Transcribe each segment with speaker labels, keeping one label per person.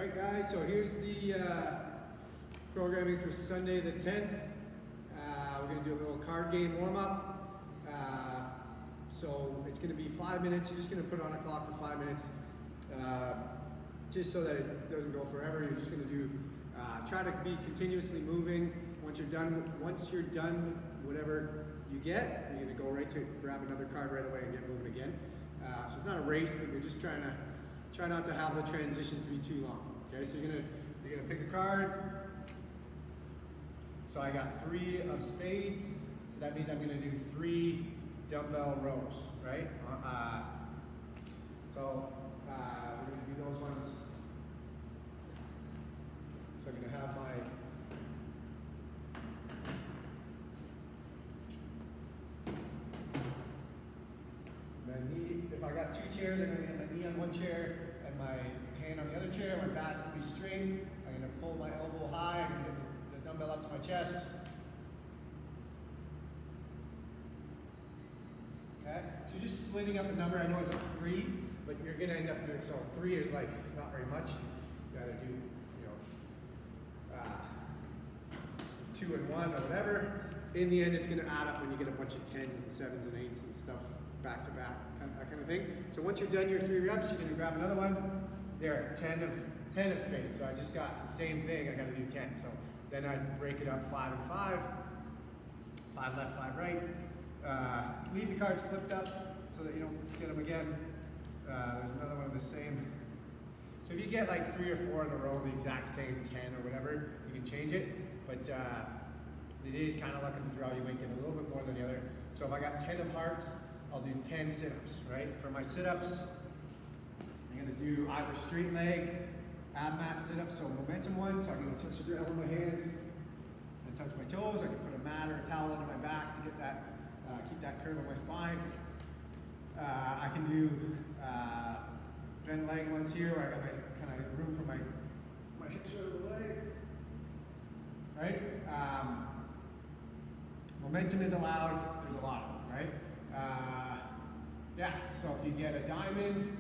Speaker 1: Alright guys, so here's the programming for Sunday the 10th. We're going to do a little card game warm-up. So it's going to be 5 minutes. You're just going to put on a clock for 5 minutes. Just so that it doesn't go forever. You're just going to do, try to be continuously moving. Once you're done whatever you get, you're going to go right to grab another card right away and get moving again. So it's not a race, but we're just trying to try not to have the transitions be too long. Okay, so you're gonna pick a card. So I got 3 of spades. So that means I'm gonna do 3 dumbbell rows, right? So we're gonna do those ones. So I'm gonna have my knee. If I got 2 chairs, I'm gonna get my knee on one chair and my hand on the other chair. My back's gonna be straight. I'm gonna pull my elbow high. I'm gonna get the dumbbell up to my chest. Okay, so you're just splitting up the number. I know it's 3, but you're gonna end up doing, so 3 is like not very much. You either do, 2 and 1 or whatever. In the end, it's gonna add up when you get a bunch of 10s and 7s and 8s and stuff back to back, that kind of thing. So once you're done your 3 reps, you're gonna grab another one. There, 10 of spades. So I just got the same thing, I gotta do 10. So then I break it up 5 and 5. 5 left, 5 right. Leave the cards flipped up so that you don't get them again. There's another one of the same. So if you get like 3 or 4 in a row, the exact same 10 or whatever, you can change it. But it is kind of luck of the draw. You might get a little bit more than the other. So if I got 10 of hearts, I'll do 10 sit-ups, right? For my sit-ups, I'm gonna do either straight leg, ab mat sit-ups, so momentum ones. So I'm gonna touch the ground with my hands and touch my toes. I can put a mat or a towel under my back to get that, keep that curve on my spine. I can do bend leg ones here where I got my kind of room for my hips out of the leg, right? Momentum is allowed. There's a lot of them, right? Yeah, so if you get a diamond,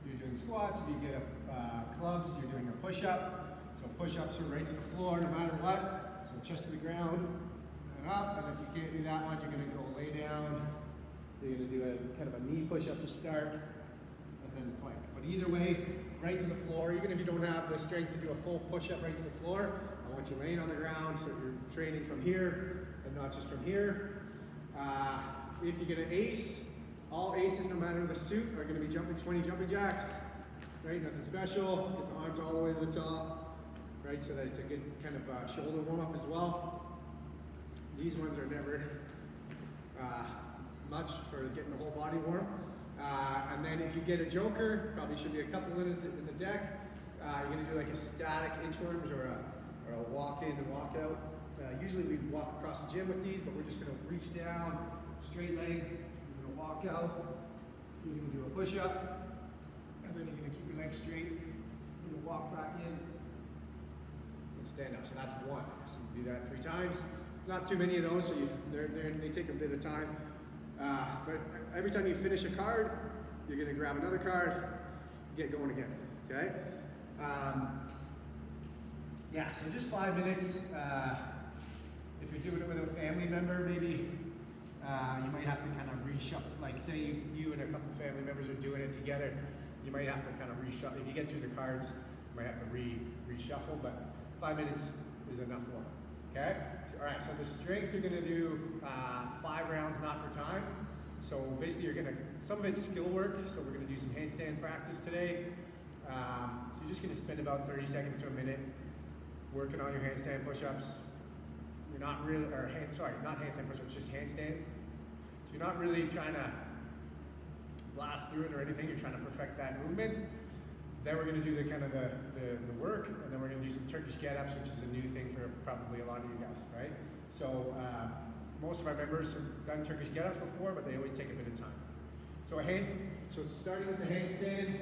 Speaker 1: you're doing squats. If you get a clubs, you're doing a push-up. So push-ups are right to the floor no matter what. So chest to the ground and up. And if you can't do that one, you're gonna go lay down. You're gonna do a kind of a knee push-up to start and then plank. But either way, right to the floor. Even if you don't have the strength to do a full push-up right to the floor, I want you laying on the ground so you're training from here and not just from here. If you get an ace, all aces, no matter the suit, are going to be jumping 20 jumping jacks, right? Nothing special. Get the arms all the way to the top, right? So that it's a good kind of shoulder warm-up as well. These ones are never much for getting the whole body warm. And then if you get a joker, probably should be a couple in the deck. You're going to do like a static inchworms or a walk in and walk out. Usually we walk across the gym with these, but we're just going to reach down, straight legs. You're going to walk out. You're going to do a push-up, and then you're going to keep your legs straight. You're going to walk back in and stand up. So that's 1. So you do that 3 times. Not too many of those, so they take a bit of time. But every time you finish a card, you're going to grab another card, get going again. Okay? Yeah, so just 5 minutes. If you're doing it with a family member, maybe you might have to kind of reshuffle. Like say you and a couple family members are doing it together, you might have to kind of reshuffle. If you get through the cards, you might have to reshuffle, but 5 minutes is enough for them. Okay? All right, so the strength you're gonna do 5 rounds, not for time. So basically some of it's skill work, so we're gonna do some handstand practice today. So you're just gonna spend about 30 seconds to a minute working on your handstand push-ups. You're not really, not handstand push-ups, just handstands. So you're not really trying to blast through it or anything, you're trying to perfect that movement. Then we're gonna do the kind of the work, and then we're gonna do some Turkish get-ups, which is a new thing for probably a lot of you guys, right? So most of our members have done Turkish get-ups before, but they always take a bit of time. So so starting with the handstand,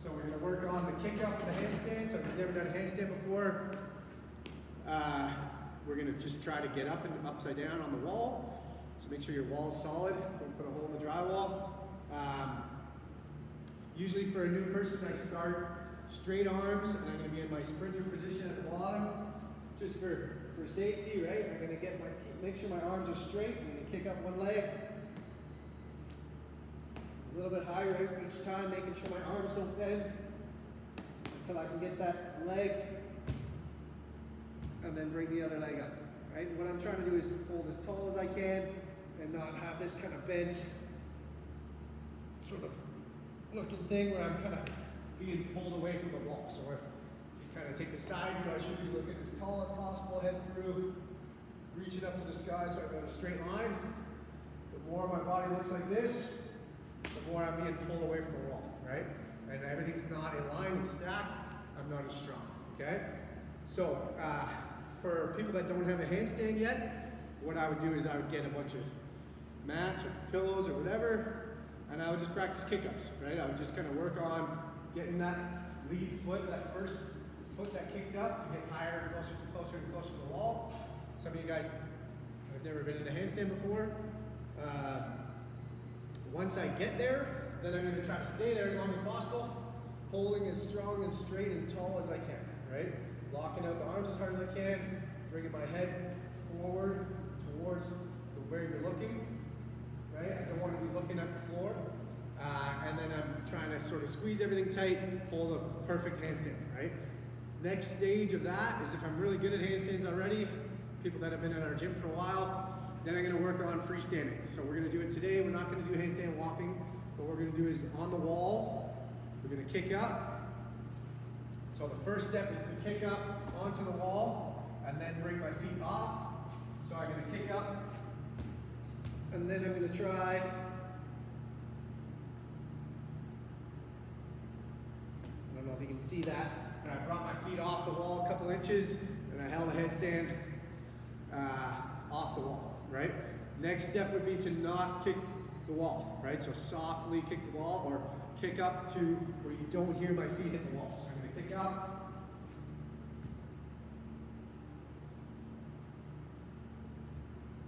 Speaker 1: so we're gonna work on the kick up and the handstand. So if you've never done a handstand before, we're gonna just try to get up and upside down on the wall. So make sure your wall's solid. Don't put a hole in the drywall. Usually for a new person, I start straight arms, and I'm going to be in my sprinter position at the bottom, just for safety, right? I'm going to make sure my arms are straight. I'm going to kick up one leg. A little bit higher each time, making sure my arms don't bend until I can get that leg, and then bring the other leg up, right? What I'm trying to do is hold as tall as I can and not have this kind of bent sort of looking thing where I'm kind of being pulled away from the wall. So if you kind of take the side view, I should be looking as tall as possible, head through, reaching up to the sky so I've got a straight line. The more my body looks like this, the more I'm being pulled away from the wall, right? And everything's not in line and stacked, I'm not as strong, okay? So for people that don't have a handstand yet, what I would do is I would get a bunch of mats or pillows or whatever, and I would just practice kick-ups, right? I would just kind of work on getting that lead foot, that first foot that kicked up, to get higher and closer and closer to the wall. Some of you guys have never been in a handstand before. Once I get there, then I'm going to try to stay there as long as possible, holding as strong and straight and tall as I can, right? Locking out the arms as hard as I can, bringing my head forward towards where you're looking, right? I don't want to be looking at the floor. And then I'm trying to sort of squeeze everything tight, pull the perfect handstand, right? Next stage of that is if I'm really good at handstands already, people that have been in our gym for a while, then I'm going to work on freestanding. So we're going to do it today. We're not going to do handstand walking. What we're going to do is on the wall, we're going to kick up. So the first step is to kick up onto the wall and then bring my feet off. So I'm going to kick up and then I'm going to try I don't know if you can see that, but I brought my feet off the wall a couple inches and I held a headstand off the wall, right? Next step would be to not kick the wall, right? So softly kick the wall or kick up to where you don't hear my feet hit the wall. So I'm going to kick up.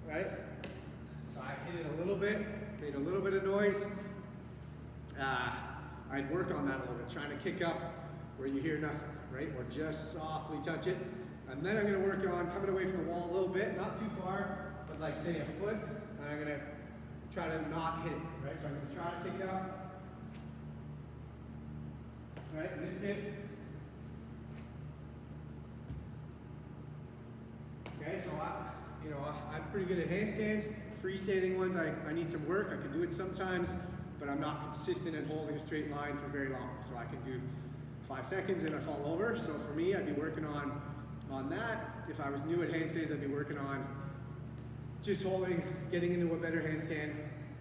Speaker 1: Right? So I hit it a little bit, made a little bit of noise. I'd work on that a little bit, trying to kick up where you hear nothing, right? Or just softly touch it. And then I'm going to work on coming away from the wall a little bit, not too far, but like say a foot, and I'm going to try to not hit it, right? So I'm going to try to kick up. Right, missed it. Okay, so I'm pretty good at handstands. Freestanding ones, I need some work. I can do it sometimes, but I'm not consistent at holding a straight line for very long. So I can do 5 seconds and I fall over. So for me, I'd be working on that. If I was new at handstands, I'd be working on just holding, getting into a better handstand,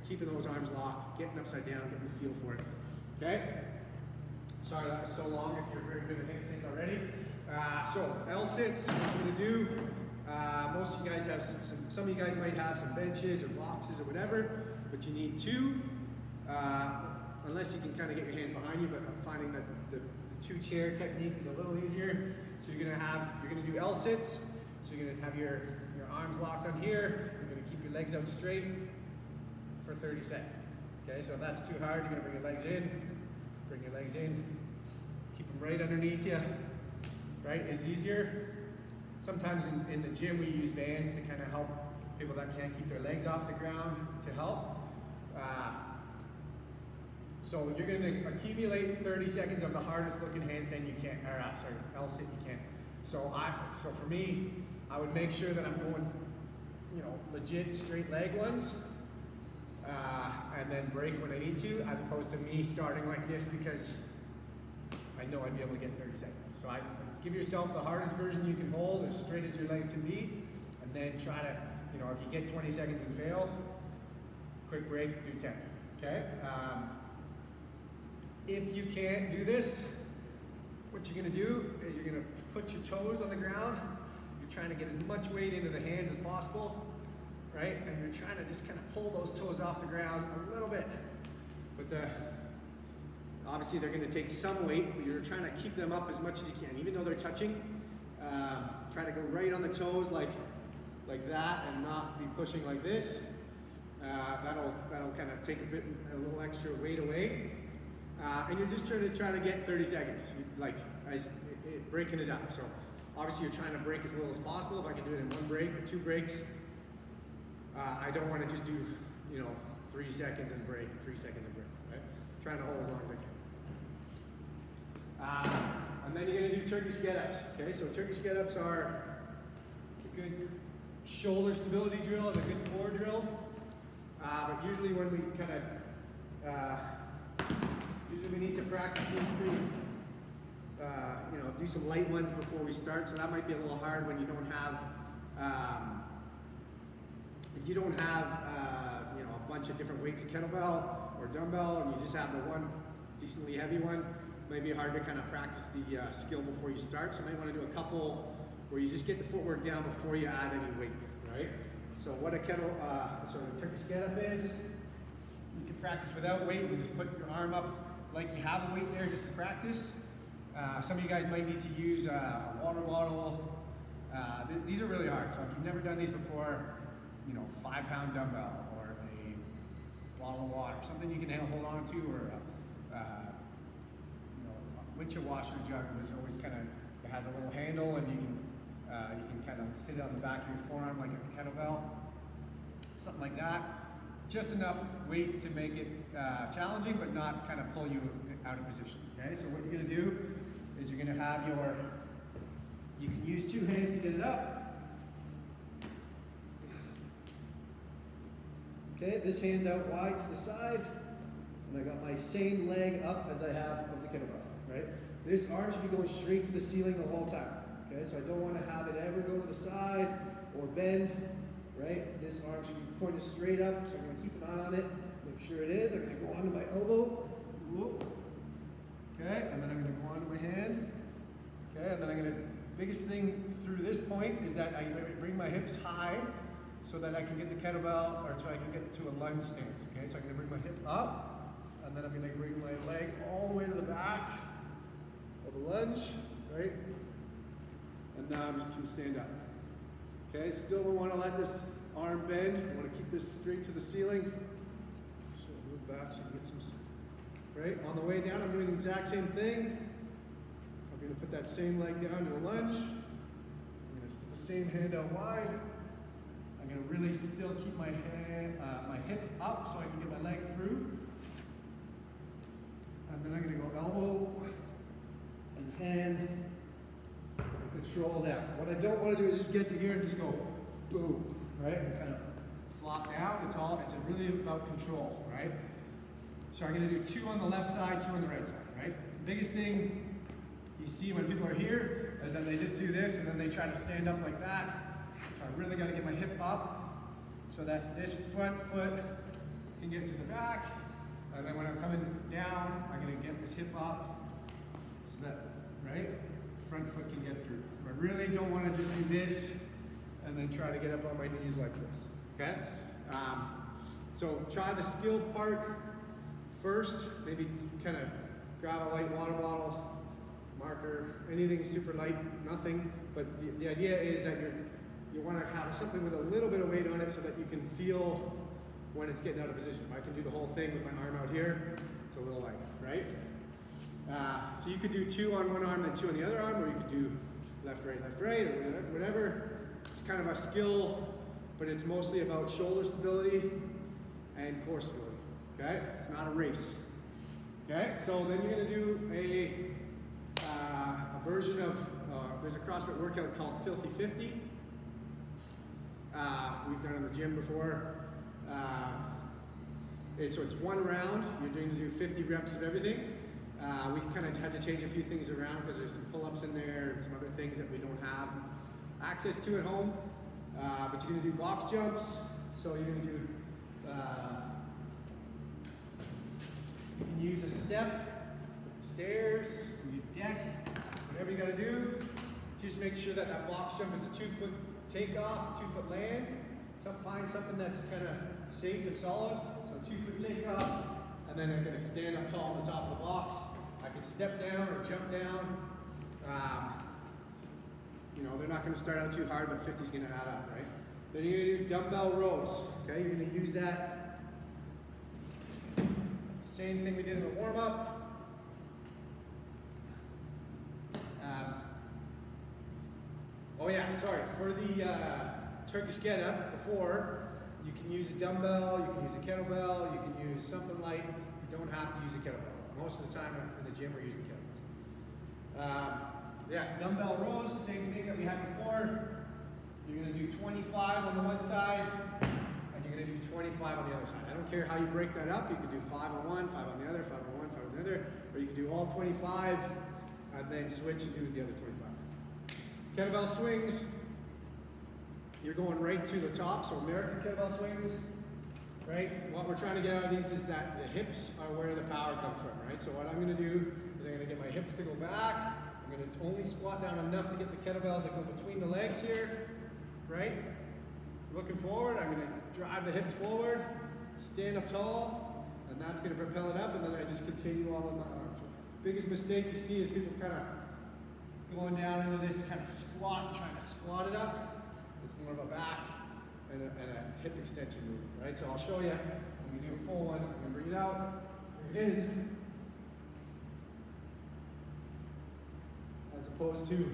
Speaker 1: keeping those arms locked, getting upside down, getting the feel for it. Okay? Sorry that was so long if you're very good at handstands already. So L-sits, what you're going to do, most of you guys have some of you guys might have some benches or boxes or whatever, but you need two, unless you can kind of get your hands behind you, but I'm finding that the two-chair technique is a little easier. So you're going to do L-sits, so you're going to have your arms locked on here, you're going to keep your legs out straight for 30 seconds. Okay, so if that's too hard, you're going to bring your legs in, keep them right underneath you, right, is easier. Sometimes in the gym we use bands to kind of help people that can't keep their legs off the ground to help. So you're going to accumulate 30 seconds of the hardest looking handstand you can, or L-sit you can. So for me, I would make sure that I'm going, legit straight leg ones, and then break when I need to, as opposed to me starting like this because I know I'd be able to get 30 seconds. So I give yourself the hardest version you can hold, as straight as your legs can be, and then try to, if you get 20 seconds and fail, quick break, do 10, okay? If you can't do this, what you're gonna do is you're gonna put your toes on the ground, you're trying to get as much weight into the hands as possible, right? And you're trying to just kind of pull those toes off the ground a little bit. But obviously they're going to take some weight, but you're trying to keep them up as much as you can. Even though they're touching, try to go right on the toes like that and not be pushing like this. That'll kind of take a little extra weight away. And you're just trying to get 30 seconds, like breaking it up. So obviously you're trying to break as little as possible. If I can do it in 1 break or 2 breaks, I don't want to just do, 3 seconds and break, 3 seconds and break, right? Trying to hold as long as I can. And then you're going to do Turkish get-ups, okay? So Turkish get-ups are a good shoulder stability drill and a good core drill. But usually when we kind of, usually we need to practice these through, do some light ones before we start. So that might be a little hard when you don't have, if you don't have, a bunch of different weights of kettlebell or dumbbell, and you just have the one decently heavy one. It might be hard to kind of practice the skill before you start. So you might want to do a couple where you just get the footwork down before you add any weight, right? So what a Turkish get-up is, you can practice without weight. You can just put your arm up like you have a weight there just to practice. Some of you guys might need to use a water bottle. These are really hard. So if you've never done these before, 5-pound dumbbell or a bottle of water, something you can hold on to, or a windshield washer jug is always kind of, it has a little handle, and you can kind of sit it on the back of your forearm like a kettlebell, something like that. Just enough weight to make it challenging, but not kind of pull you out of position. Okay, so what you're going to do is you're going to have you can use 2 hands to get it up. Okay, this hand's out wide to the side, and I got my same leg up as I have of the kettlebell, right? This arm should be going straight to the ceiling the whole time, okay? So I don't want to have it ever go to the side or bend, right? This arm should be pointed straight up, so I'm going to keep an eye on it, make sure it is. I'm going to go onto my elbow, whoop. Okay, and then I'm going to go onto my hand, okay, and then I'm going to, biggest thing through this point is that I bring my hips high so that I can get the kettlebell, or so I can get to a lunge stance, okay? So I'm going to bring my hip up, and then I'm going to bring my leg all the way to the back of the lunge, right? And now I just can stand up. Okay, still don't want to let this arm bend. I want to keep this straight to the ceiling. So move back so you get some, right? On the way down, I'm doing the exact same thing. I'm going to put that same leg down to a lunge. I'm going to put the same hand out wide. I'm going to really still keep my hip up so I can get my leg through. And then I'm going to go elbow and hand and control down. What I don't want to do is just get to here and just go boom, right? And kind of flop down. It's really about control, right? So I'm going to do 2 on the left side, 2 on the right side, right? The biggest thing you see when people are here is that they just do this and then they try to stand up like that. So I really got to get my hip up so that this front foot can get to the back. And then when I'm coming down, I'm going to get this hip up so that, right, front foot can get through. I really don't want to just do this and then try to get up on my knees like this, okay? So try the skilled part first. Maybe kind of grab a light water bottle, marker, anything super light, nothing. But the idea is that you want to have something with a little bit of weight on it so that you can feel when it's getting out of position. I can do the whole thing with my arm out here. It's a little light, right? So you could do 2 on one arm and 2 on the other arm, or you could do left, right, or whatever. It's kind of a skill, but it's mostly about shoulder stability and core stability, okay? It's not a race, okay? So then you're gonna do a version of, there's a CrossFit workout called Filthy 50. We've done it in the gym before. So it's 1 round. You're going to do 50 reps of everything. We kind of had to change a few things around because there's some pull-ups in there and some other things that we don't have access to at home. But you're going to do box jumps. So you're going to do, you can use a step, stairs, deck, whatever you got to do. Just make sure that that box jump is a 2-foot takeoff, 2-foot land. Find something that's kind of safe and solid. So 2-foot takeoff, and then I'm going to stand up tall on the top of the box. I can step down or jump down. They're not going to start out too hard, but 50 is going to add up, right? Then you're going to do dumbbell rows. Okay, you're going to use that same thing we did in the warm-up. yeah, sorry, for the Turkish get-up before, you can use a dumbbell, you can use a kettlebell, you can use something light. You don't have to use a kettlebell. Most of the time in the gym we're using kettlebells. Yeah, dumbbell rows, the same thing that we had before. You're going to do 25 on the one side, and you're going to do 25 on the other side. I don't care how you break that up. You can do 5 on one, 5 on the other, 5 on one, 5 on the other, or you can do all 25 and then switch and do the other 25. Kettlebell swings, you're going right to the top, so American kettlebell swings, right? What we're trying to get out of these is that the hips are where the power comes from, right? So what I'm going to do is I'm going to get my hips to go back. I'm going to only squat down enough to get the kettlebell to go between the legs here, right? Looking forward, I'm going to drive the hips forward, stand up tall, and that's going to propel it up, and then I just continue all in my arms. Biggest mistake you see is people kind of going down into this kind of squat, trying to squat it up. It's more of a back and a hip extension movement, right? So I'll show you when we do a full one. I'm going to bring it out, bring it in, as opposed to, you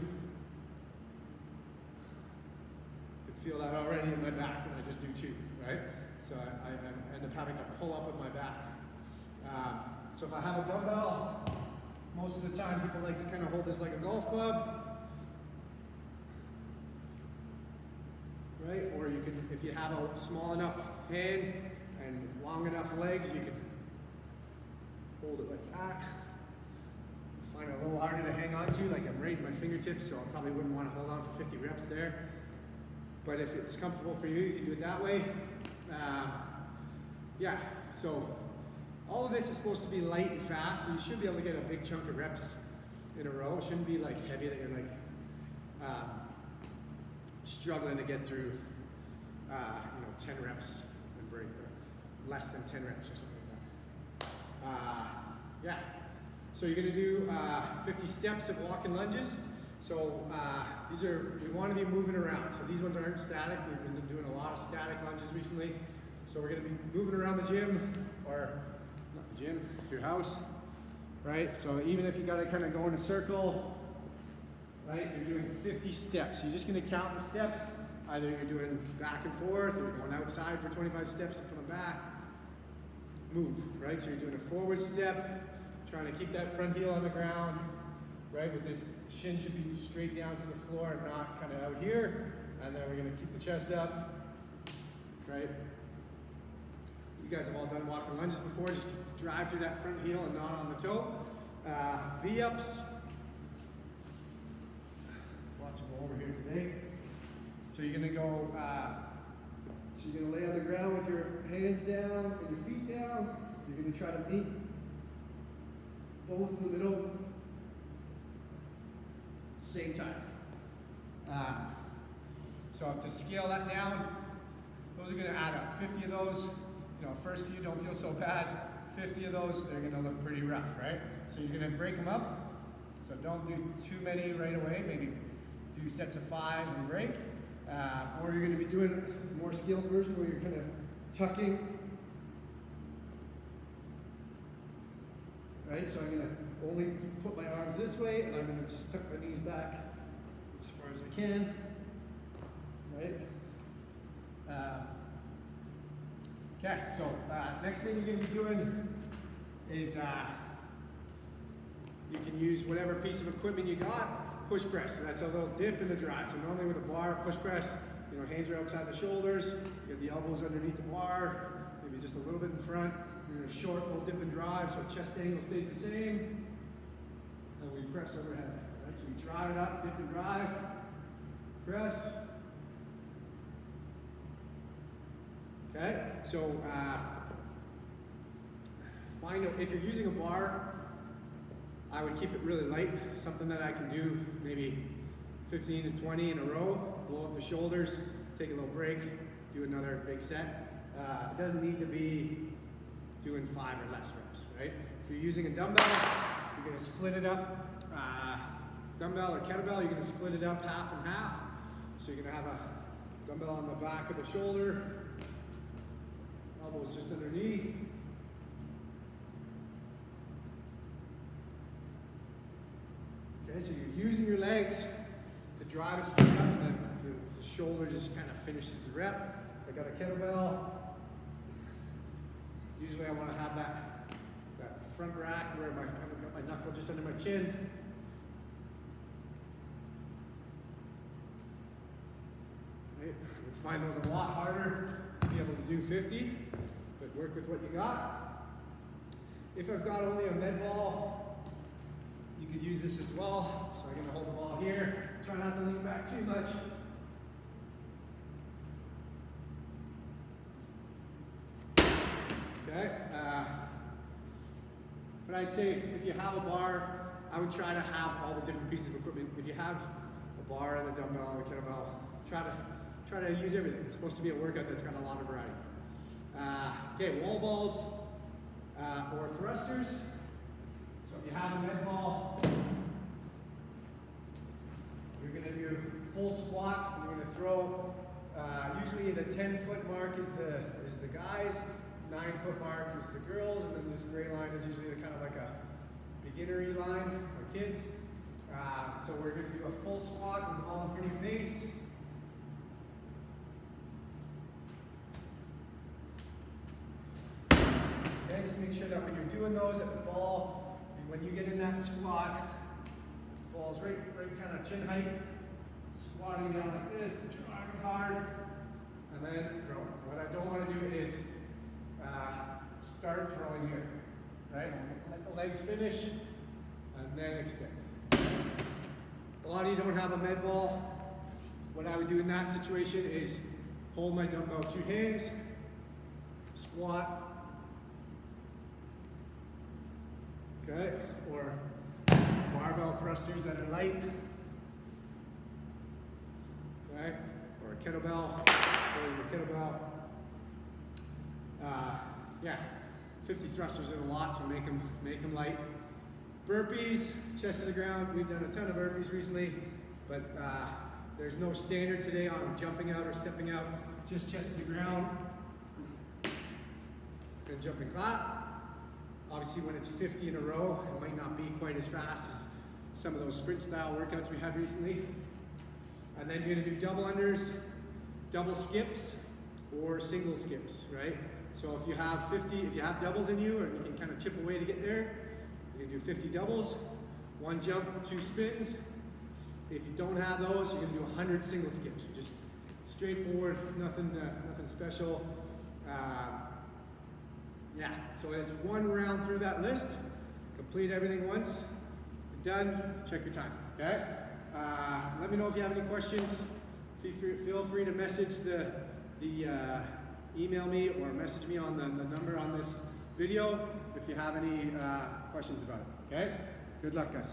Speaker 1: can feel that already in my back when I just do 2, right? So I end up having to pull up with my back. So if I have a dumbbell, most of the time people like to kind of hold this like a golf club, right? Or you can, if you have a small enough hands and long enough legs, you can hold it like that. I find it a little harder to hang on to, like I'm right at my fingertips, so I probably wouldn't want to hold on for 50 reps there. But if it's comfortable for you, you can do it that way. Yeah, so all of this is supposed to be light and fast, so you should be able to get a big chunk of reps in a row. It shouldn't be like heavy that you're like struggling to get through, 10 reps and break, or less than 10 reps or something like that. Yeah, so you're gonna do 50 steps of walking lunges. So we want to be moving around. So these ones aren't static. We've been doing a lot of static lunges recently. So we're going to be moving around the gym, or not the gym, your house, right? So even if you got to kind of go in a circle, right? You're doing 50 steps. You're just going to count the steps. Either you're doing back and forth, or you're going outside for 25 steps and coming back. Move, right? So you're doing a forward step, trying to keep that front heel on the ground, right? With this shin should be straight down to the floor and not kind of out here. And then we're going to keep the chest up, right? You guys have all done walking lunges before. Just drive through that front heel and not on the toe. V-ups. Lots of go over here today. So you're going to go, so you're going to lay on the ground with your hands down and your feet down. You're going to try to meet both in the middle. Same time. So I have to scale that down. Those are going to add up. 50 of those, first few don't feel so bad. 50 of those, they're going to look pretty rough, right? So you're going to break them up. So don't do too many right away. Maybe do sets of 5 and break. Or you're going to be doing a more skilled version where you're kind of tucking. Right? So I'm going to only put my arms this way, and I'm going to just tuck my knees back as far as I can. Right? Okay, so next thing you're going to be doing is you can use whatever piece of equipment you got, push press. So that's a little dip and a drive. So normally with a bar, push press, hands are outside the shoulders, you have the elbows underneath the bar, maybe just a little bit in front. You're going to short little dip and drive so chest angle stays the same. And we press overhead. Right? So we drive it up, dip and drive, press. Okay, so find out if you're using a bar, I would keep it really light, something that I can do maybe 15 to 20 in a row, blow up the shoulders, take a little break, do another big set. It doesn't need to be doing 5 or less reps, right? If you're using a dumbbell, you're going to split it up. Dumbbell or kettlebell, you're going to split it up half and half. So you're going to have a dumbbell on the back of the shoulder, elbows just underneath. Okay, so you're using your legs to drive it straight up, and then the shoulder just kind of finishes the rep. I got a kettlebell. Usually I want to have that front rack where I've got my knuckle just under my chin. Right. I would find those a lot harder to be able to do 50, but work with what you got. If I've got only a med ball, you could use this as well. So I'm going to hold the ball here. Try not to lean back too much. Okay. But I'd say if you have a bar, I would try to have all the different pieces of equipment. If you have a bar and a dumbbell and a kettlebell, try to use everything. It's supposed to be a workout that's got a lot of variety. Okay, wall balls or thrusters. So if you have a med ball, you're going to do full squat. You're going to throw. Usually the 10-foot mark is the guys. 9-foot mark is the girls, and then this gray line is usually kind of like a beginnery line for kids. So we're going to do a full squat with the ball in front of your face. Okay, just make sure that when you're doing those, that the ball, when you get in that squat, the ball's right kind of chin height, squatting down like this, driving hard, and then throwing. What I don't want to do is start throwing here, right? Let the legs finish, and then extend. A lot of you don't have a med ball. What I would do in that situation is hold my dumbbell with 2 hands, squat, okay, or barbell thrusters that are light, okay, or a kettlebell, holding the kettlebell. Yeah, 50 thrusters is a lot, so make them light. Burpees, chest to the ground. We've done a ton of burpees recently, but there's no standard today on jumping out or stepping out. Just chest to the ground and jump and clap. Obviously, when it's 50 in a row, it might not be quite as fast as some of those sprint style workouts we had recently. And then you're going to do double unders, double skips, or single skips, right? So if you have 50, if you have doubles in you, or you can kind of chip away to get there, you can do 50 doubles, 1 jump, 2 spins. If you don't have those, you're going to do 100 single skips. Just straightforward, nothing special. Yeah, so it's 1 round through that list. Complete everything once. You're done. Check your time. Okay. Let me know if you have any questions. Feel free to message email me or message me on the number on this video if you have any questions about it. Okay? Good luck, guys.